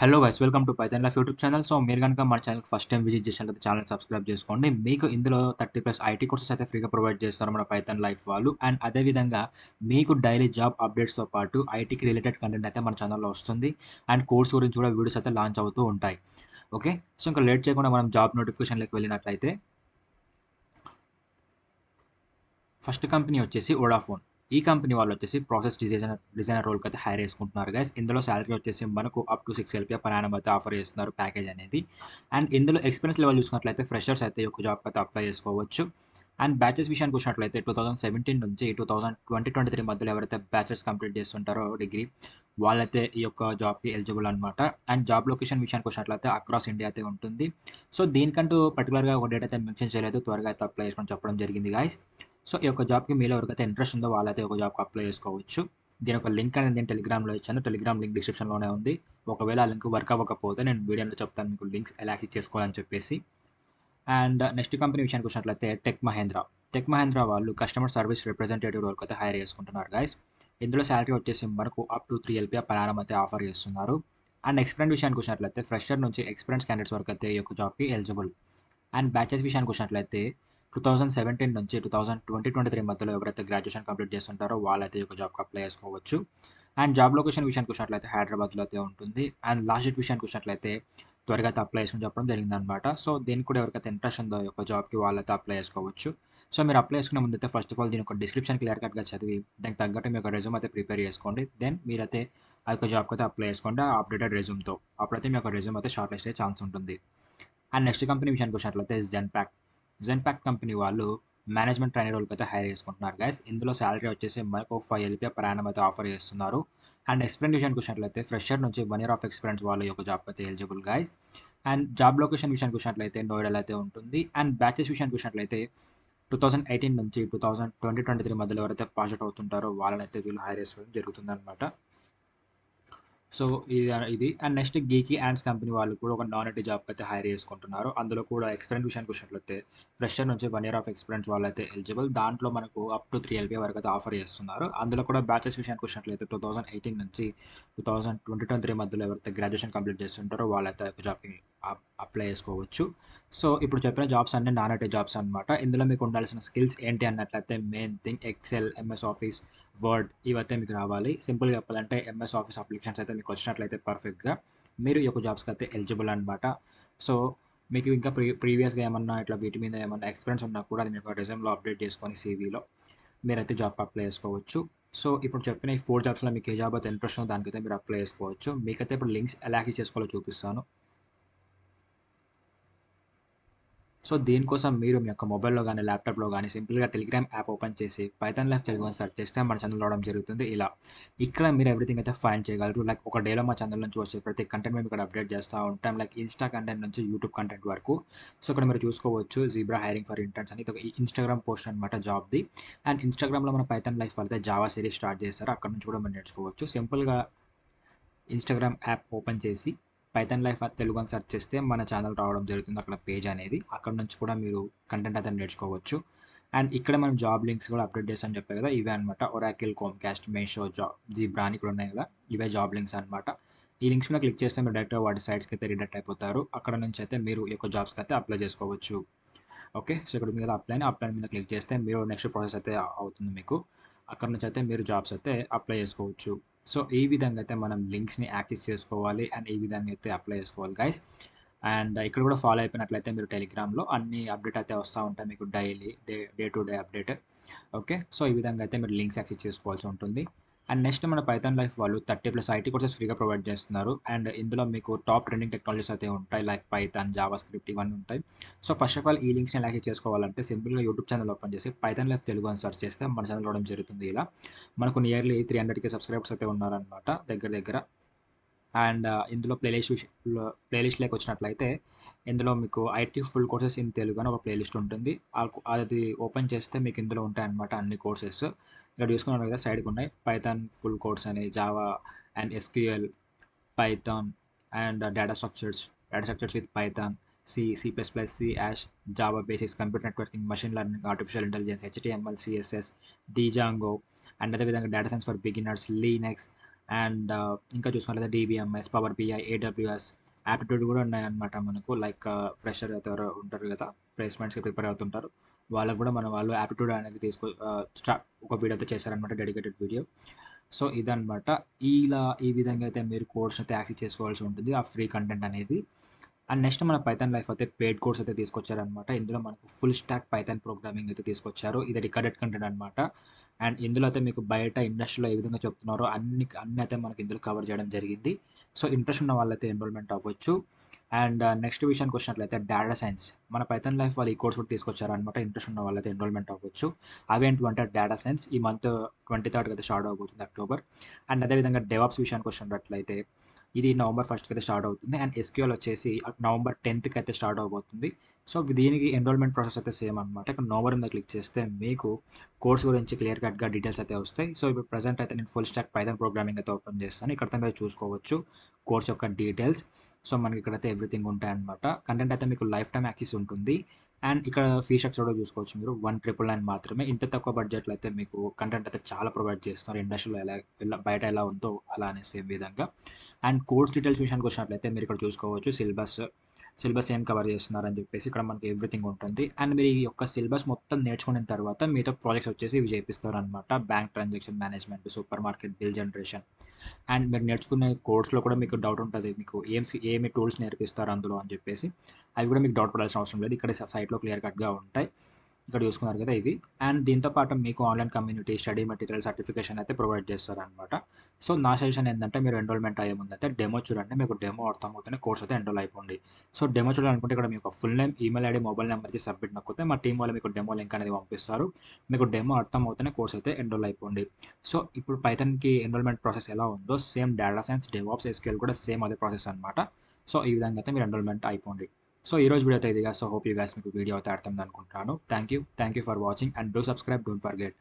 Hello guys welcome to Python life YouTube channel. So మీరు కనుక మన ఛానల్ ఫస్ట్ టైం విజిట్ చేసినట్లయితే channel subscribe చేసుకోండి. మీకు ఇందులో 30+ ఐటీ కోర్సెస్ అయితే ఫ్రీగా ప్రొవైడ్ చేస్తారు మన పైథాన్ లైఫ్ వాళ్ళు. అండ్ అదేవిధంగా మీకు డైలీ జాబ్ అప్డేట్స్తో పాటు ఐటీకి రిలేటెడ్ కంటెంట్ అయితే మన ఛానల్లో వస్తుంది. అండ్ కోర్స్ గురించి కూడా వీడియోస్ అయితే లాంచ్ అవుతూ ఉంటాయి. ఓకే, సో ఇంకా లేట్ చేయకుండా మనం జాబ్ నోటిఫికేషన్లోకి వెళ్ళినట్లయితే ఫస్ట్ కంపెనీ వచ్చేసి వోడాఫోన్. ఈ కంపెనీ వాళ్ళు వచ్చేసి ప్రాసెస్ డిజైనర్ రోల్కి అయితే హైర్ చేసుకుంటున్నారు గైస్. ఇందులో సాలరీ వచ్చేసి మనకు up to 6 LPA per annum అయితే ఆఫర్ చేస్తున్నారు ప్యాకేజ్ అనేది. అండ్ ఇందులో ఎక్స్పీరియన్స్ లెవెల్ చూసినట్లయితే ఫ్రెషర్స్ అయితే ఈ యొక్క జాబ్కి అయితే అప్లై చేసుకోవచ్చు. అండ్ బ్యాచెస్ విషయానికి వచ్చినట్లయితే 2017 నుంచి 2023 మధ్యలో ఎవరైతే బ్యాచెస్ కంప్లీట్ చేస్తుంటారో డిగ్రీ వాళ్ళైతే ఈ యొక్క జాబ్కి ఎలిజిబుల్ అనమాట. అండ్ జాబ్ లొకేషన్ విషయానికి వచ్చినట్లయితే అక్రాస్ ఇండియా అయితే ఉంటుంది. సో దీనికంటూ పర్టికులర్గా ఒక డేట్ అయితే మెన్షన్ చేయలేదు, త్వరగా అయితే అప్లై చేసుకొని చెప్పడం జరిగింది గాయస్. సో ఈ యొక్క జాబ్కి మీలో ఎవరికైతే ఇంట్రెస్ట్ ఉందో వాళ్ళైతే ఒక జాబ్కి అప్లై చేసుకోవచ్చు. దీని ఒక లింక్ అనేది నేను టెలిగ్రామ్లో ఇచ్చాను. టెలిగ్రామ్ లింక్ డిస్క్రిప్షన్లోనే ఉంది. ఒకవేళ ఆ లింక్ వర్క్ అవ్వకపోతే నేను వీడియోలో చెప్తాను మీకు లింక్స్ ఎలా యాక్సెస్ చేసుకోవాలని చెప్పేసి. అండ్ నెక్స్ట్ కంపెనీ విషయానికి వచ్చినట్లయితే టెక్ మహేంద్ర. టెక్ మహేంద్ర వాళ్ళు కస్టమర్ సర్వీస్ రిప్రజెంటేటివ్ వరకు అయితే హైర్ చేసుకుంటున్నారు గైస్. ఇందులో శాలరీ వచ్చేసి మనకు up to 3 LPA per annum అయితే ఆఫర్ చేస్తున్నారు. అండ్ ఎక్స్పీరియన్స్ విషయానికి వచ్చినట్లయితే ఫ్రెషర్ నుంచి ఎక్స్పీరియన్స్ క్యాండిడేట్స్ వరకు అయితే ఈ యొక్క జాబ్కి ఎలిజిబుల్. అండ్ బ్యాచెస్ విషయానికి వచ్చినట్లయితే 2017 నుంచి 2023 మధ్యలో ఎవరైతే గ్రాడ్యుయేషన్ కంప్లీట్ చేస్తుంటారో వాళ్ళైతే ఈ యొక్క జాబ్కి అప్లై చేసుకోవచ్చు. అండ్ జాబ్ లొకేషన్ విషయానికి వచ్చినట్లయితే హైదరాబాద్లో అయితే ఉంటుంది. అండ్ లాస్ట్ డేట్ విషయానికి వచ్చినట్లయితే త్వరగా అయితే అప్లై చేసుకుని చెప్పడం జరిగిందనమాట. సో దీనికి కూడా ఎవరికైతే ఇంట్రెస్ట్ ఉందో ఈ యొక్క జాబ్కి వాళ్ళైతే అప్లై చేసుకోవచ్చు. సో మీరు అప్లై చేసుకునే ముందైతే ఫస్ట్ ఆఫ్ ఆల్ దీని ఒక డిస్క్రిప్షన్ క్లియర్ కట్గా చదివి దానికి తగ్గట్టు మీ యొక్క రెజ్యూమ్ అయితే ప్రిపేర్ చేసుకోండి. దెన్ మీరైతే ఆ యొక్క జాబ్కి అయితే అప్లై చేసుకోండి ఆ అప్డేటెడ్ రెజ్యూమ్తో. అప్పుడైతే మీ యొక్క రెజ్యూమ్ అయితే షార్ట్ లిస్ట్ అయ్యే ఛాన్స్ ఉంటుంది. అండ్ నెక్స్ట్ కంపెనీ విషయానికి వచ్చినట్లయితే జెన్పాక్ట్ కంపెనీ వాళ్ళు మేనేజ్మెంట్ ట్రైనర్ రోల్కి అయితే హైర్ చేసుకుంటున్నారు గైస్. ఇందులో శాలరీ వచ్చేసి మనకు 5 LPA పర్ యానం అయితే ఆఫర్ చేస్తున్నారు. అండ్ ఎక్స్పీరియన్స్ విషయానికి వచ్చినట్లయితే ఫ్రెషర్ నుంచి 1 year ఆఫ్ ఎక్స్పీరియన్స్ వాళ్ళ యొక్క జాబ్ అయితే eligible guys. And job location విషయానికి వచ్చినట్లయితే నోయిడాలో అయితే ఉంటుంది. అండ్ బ్యాచెస్ విషయానికి వచ్చినట్లయితే 2018 నుంచి 2023 మధ్యలో ఎవరైతే పాస్ అవుట్ అవుతుంటారో వాళ్ళనైతే వీళ్ళు హైర్ చేసుకోవడం జరుగుతుందన్నమాట. సో ఇది అండ్ నెక్స్ట్ గీకీ యాండ్స్ కంపెనీ వాళ్ళు కూడా ఒక నాన్ ఐటీ జాబ్కి అయితే హైర్ చేసుకుంటున్నారు. అందులో కూడా ఎక్స్పీరియన్స్ విషయానికి వచ్చినట్లయితే ఫ్రెషర్ నుంచి 1 year ఆఫ్ ఎక్స్పీరియన్స్ వాళ్ళైతే ఎలిజిబుల్. దాంట్లో మనకు అప్ టు 3 LPA వరకు అయితే ఆఫర్ చేస్తున్నారు. అందులో కూడా బ్యాచెస్ విషయానికి వచ్చినట్లయితే 2018 నుంచి 2023 మధ్యలో ఎవరైతే గ్రాడ్యుయేషన్ కంప్లీట్ చేస్తుంటారో వాళ్ళైతే ఒక జాబ్కి అప్లై చేసుకోవచ్చు. సో ఇప్పుడు చెప్పిన జాబ్స్ అన్ని నాన్ ఐటీ జాబ్స్ అనమాట. ఇందులో మీకు ఉండాల్సిన స్కిల్స్ ఏంటి అన్నట్లయితే main thing Excel, MS Office, Word ఇవైతే మీకు రావాలి. సింపుల్గా చెప్పాలంటే ఎంఎస్ ఆఫీస్ అప్లికేషన్స్ అయితే మీకు వచ్చినట్లయితే పర్ఫెక్ట్గా మీరు ఈ యొక్క జాబ్స్కి అయితే ఎలిజిబుల్ అనమాట. సో మీకు ఇంకా ప్రీవియస్గా ఏమన్నా ఇట్లా వీటి మీద ఏమన్నా ఎక్స్పీరియన్స్ ఉన్నా కూడా అది మీకు రెజ్యూమ్లో అప్డేట్ చేసుకొని సీవీలో మీరైతే జాబ్ అప్లై చేసుకోవచ్చు. సో ఇప్పుడు చెప్పిన ఈ 4 జాబ్స్లో మీకు ఏ జాబ్ అయితే ఇంట్రెస్ట్ ఉందో దానికైతే మీరు అప్లై చేసుకోవచ్చు. మీకైతే ఇప్పుడు లింక్స్ ఎలా యాక్సెస్ చేసుకోవాలో చూపిస్తాను. సో దీనికోసం మీరు మీ యొక్క మొబైల్‌లో గానీ, ల్యాప్‌టాప్‌లో గానీ సింపుల్‌గా టెలిగ్రామ్ యాప్ ఓపెన్ చేసి పైథాన్ లైఫ్ తెలుగు అని సెర్చ్ చేస్తే మన ఛానల్ రావడం జరుగుతుంది ఇలా. ఇక్కడ మీరు ఎవ్రీథింగ్ అయితే ఫైండ్ చేయగలరు. లైక్ ఒక డేలో మా ఛానల్ నుంచి వచ్చే ప్రతి కంటెంట్ మేము ఇక్కడ అప్డేట్ చేస్తా ఉంటాం. లైక్ ఇన్‌స్టా కంటెంట్ నుంచి యూట్యూబ్ కంటెంట్ వరకు. సో ఇక్కడ మీరు చూసుకోవచ్చు జీబ్రా హైరింగ్ ఫర్ ఇంటర్న్స్ అని ఇది ఒక ఇన్‌స్టాగ్రామ్ పోస్ట్ అనమాట జాబ్‌ది. అండ్ ఇన్‌స్టాగ్రామ్‌లో మన పైథాన్ లైఫ్ వాళ్ళైతే జావా సిరీస్ స్టార్ట్ చేశారు. అక్కడ నుంచి కూడా మీరు నేర్చుకోవచ్చు. సింపుల్‌గా ఇన్‌స్టాగ్రామ్ యాప్ ఓపెన్ చేసి పైథాన్ లైఫ్ తెలుగు అని సెర్చ్ చేస్తే మన ఛానల్ రావడం జరుగుతుంది. అక్కడ పేజ్ అనేది. అక్కడ నుంచి కూడా మీరు కంటెంట్ అయితే నేర్చుకోవచ్చు. అండ్ ఇక్కడ మనం జాబ్ లింక్స్ కూడా అప్డేట్ చేశాను చెప్పా కదా! ఇవే అనమాట. ఒరాకిల్, కోమ్‌కాస్ట్, మీషో, జీబ్రా అని కూడా ఉన్నాయి కదా! ఇవే జాబ్ లింక్స్ అనమాట. ఈ లింక్స్ మీద క్లిక్ చేస్తే మీరు డైరెక్ట్‌గా వాటి సైట్స్‌కి అయితే రీడైరెక్ట్ అయిపోతారు. అక్కడ నుంచి అయితే మీరు ఈ యొక్క జాబ్స్‌కి అయితే అప్లై చేసుకోవచ్చు. ఓకే, సో ఇక్కడ ఉంది కదా అప్లై మీద క్లిక్ చేస్తే మీరు నెక్స్ట్ ప్రాసెస్ అయితే అవుతుంది మీకు. అక్కడ నుంచి అయితే మీరు జాబ్స్ అయితే అప్లై చేసుకోవచ్చు. సో ఈ విధంగా అయితే మనం లింక్స్ని యాక్సెస్ చేసుకోవాలి అండ్ ఈ విధంగా అయితే అప్లై చేసుకోవాలి గైస్. అండ్ ఇక్కడ కూడా ఫాలో అయిపోయినట్లయితే మీరు టెలిగ్రామ్లో అన్ని అప్డేట్ అయితే వస్తూ ఉంటాయి మీకు daily day to day update. Okay, so ఈ విధంగా అయితే మీరు లింక్స్ యాక్సెస్ చేసుకోవాల్సి ఉంటుంది. అండ్ నెక్స్ట్ మన పైథాన్ లైఫ్ వాళ్ళు 30+ ఐటీ కోర్సెస్ ఫ్రీగా ప్రొవైడ్ చేస్తున్నారు. అండ్ ఇందులో మీకు టాప్ ట్రెండింగ్ టెక్నాలజీస్ అయితే ఉంటాయి. లైక్ పైథాన్, జావా స్క్రిప్ట్ ఇవన్నీ ఉంటాయి. సో ఫస్ట్ ఆఫ్ ఆల్ ఈ లింక్స్ని ఎలా యాక్సెస్ చేసుకోవాలంటే సింపుల్గా యూట్యూబ్ ఛానల్ ఓపెన్ చేసి పైథాన్ లైఫ్ తెలుగు అని సెర్చ్ చేస్తే మన ఛానల్ రావడం జరుగుతుంది ఇలా. మనకు నియర్లీ 300K సబ్స్క్రైబర్స్ అయితే ఉన్నారనమాట దగ్గర దగ్గర. అండ్ ఇందులో ప్లేలిస్ట్లోకి వచ్చినట్లయితే ఇందులో మీకు IT full courses in Telugu అని ఒక ప్లేలిస్ట్ ఉంటుంది. అది ఓపెన్ చేస్తే మీకు ఇందులో ఉంటాయన్నమాట అన్ని కోర్సెస్. ఇక్కడ చూసుకున్నారు కదా సైడ్కి ఉన్నాయి పైథాన్ ఫుల్ కోర్స్ అని, Java and SQL, Python and data structures with Python, C hash, Java basics, computer networking, machine learning, artificial intelligence, HTML, CSS, Django and అదేవిధంగా data science for beginners, Linux and ఇంకా చూసుకున్నట్లయితే DBMS, power BI, AWS, aptitude కూడా ఉన్నాయన్నమాట మనకు. Like fresher అయితే ఎవరో ఉంటారు కదా, ప్లేస్మెంట్స్కి ప్రిపేర్ అవుతుంటారు, వాళ్ళకు కూడా వాళ్ళు యాప్టిట్యూడ్ అనేది ఒక వీడియోతో చేశారనమాట, డెడికేటెడ్ వీడియో. సో ఇదనమాట. ఈ విధంగా అయితే మీరు కోర్స్ అయితే యాక్సెస్ చేసుకోవాల్సి ఉంటుంది, ఆ ఫ్రీ కంటెంట్ అనేది. అండ్ నెక్స్ట్ మన పైథాన్ లైఫ్ అయితే పెయిడ్ కోర్స్ అయితే తీసుకొచ్చారనమాట. ఇందులో మనకు ఫుల్ స్టాక్ పైథాన్ ప్రోగ్రామింగ్ అయితే తీసుకొచ్చారు. ఇది రికార్డెడ్ కంటెంట్ అనమాట. అండ్ ఇందులో అయితే మీకు బయట ఇండస్ట్రీలో ఏ విధంగా చెప్తున్నారో అన్ని అయితే మనకి ఇందులో కవర్ చేయడం జరిగింది. సో ఇంట్రెస్ట్ ఉన్న వాళ్ళైతే ఎన్రోల్మెంట్ అవ్వచ్చు. అండ్ నెక్స్ట్ విషయానికి వచ్చినట్లయితే డేటా సైన్స్, మన పైథాన్ లైఫ్ వాళ్ళు ఈ కోర్స్ కూడా తీసుకొచ్చారనమాట. ఇంట్రెస్ట్ ఉన్న వాళ్ళైతే ఎన్రోల్మెంట్ అవ్వచ్చు. అవేంటంటే డేటా సైన్స్ ఈ మంత్ 23rd అయితే స్టార్ట్ అవబోతుంది, అక్టోబర్. అండ్ అదేవిధంగా డెవాప్స్ విషయానికి వచ్చినట్లయితే ఇది నవంబర్ 1st అయితే స్టార్ట్ అవుతుంది. అండ్ ఎస్క్యూఎల్ వచ్చేసి నవంబర్ 10th అయితే స్టార్ట్ అవబోతుంది. సో దీనికి ఎన్రోల్మెంట్ ప్రాసెస్ అయితే సేమ్ అనమాట. ఇక్కడ నవంబర్ మీద క్లిక్ చేస్తే మీకు కోర్స్ గురించి క్లియర్ కట్గా డీటెయిల్స్ అయితే వస్తాయి. సో ఇప్పుడు ప్రజెంట్ అయితే నేను ఫుల్ స్టాక్ పైథాన్ ప్రోగ్రామింగ్ అయితే ఓపెన్ చేస్తాను. ఇక్కడైతే మీరు చూసుకోవచ్చు కోర్స్ యొక్క డీటెయిల్స్. సో మనకి ఇక్కడైతే ఎవ్రీథింగ్ ఉంటాయన్నమాట. కంటెంట్ అయితే మీకు లైఫ్ టైమ్ యాక్సెస్ ఉంటుంది. అండ్ ఇక్కడ ఫీ స్ట్రక్చర్ కూడా చూసుకోవచ్చు మీరు, 1999 మాత్రమే. ఇంత తక్కువ బడ్జెట్లో అయితే మీకు కంటెంట్ అయితే చాలా ప్రొవైడ్ చేస్తున్నారు. ఇండస్ట్రీలో బయట ఎలా ఉందో అలానే సేమ్ విధంగా. అండ్ కోర్స్ డీటెయిల్స్ విషయానికి వచ్చినట్లయితే మీరు ఇక్కడ చూసుకోవచ్చు సిలబస్ ఏం కవర్ చేస్తున్నారని చెప్పేసి ఇక్కడ మనకి ఎవ్రీథింగ్ ఉంటుంది. అండ్ మీరు ఈ యొక్క సిలబస్ మొత్తం నేర్చుకున్న తర్వాత మీతో ప్రాజెక్ట్స్ వచ్చేసి ఇవి చేపిస్తారనమాట. Bank transaction management, super market bill generation. And మీరు నేర్చుకునే కోర్స్లో కూడా మీకు డౌట్ ఉంటుంది, మీకు ఏమి టూల్స్ నేర్పిస్తారు అందులో అని చెప్పేసి. అవి కూడా మీకు డౌట్ పడాల్సిన అవసరం లేదు, ఇక్కడ సైట్లో క్లియర్ కట్గా ఉంటాయి. ఇక్కడ చూసుకున్నారు కదా ఇవి. అండ్ దీంతో పాటు మీకు online community, study material, certification అయితే ప్రొవైడ్ చేస్తారనమాట. సో నా సజెషన్ ఏంటంటే మీరు ఎన్రోల్మెంట్ అయ్యే ముందు అయితే డెమో చూడండి. మీకు డెమో అర్థమవుతూనే కోర్స్ అయితే ఎన్రోల్ అయిపోండి. సో డెమో చూడాలనుకుంటే ఇక్కడ మీకు full name, email ID, mobile నెంబర్కి సబ్మిట్ నొక్కితే మా టీం వాళ్ళు మీకు డెమో లింక్ అనేది పంపిస్తారు. మీకు డెమో అర్థమవుతూనే కోర్స్ అయితే ఎన్రోల్ అయిపోండి. సో ఇప్పుడు పైథాన్కి ఎన్రోల్మెంట్ ప్రాసెస్ ఎలా ఉందో same data science, DevOps, SQL కూడా సేమ్ అదే ప్రాసెస్ అనమాట. సో ఈ విధంగా అయితే మీరు ఎన్రోల్మెంట్ అయిపోండి. సో ఈ రోజు వీడియో అయితే ఇదిగా. సో హోప్ యూ గైస్ మీకు వీడియో అయితే అర్థం అనుకుంటున్నాను. Thank you for watching and do subscribe, don't forget.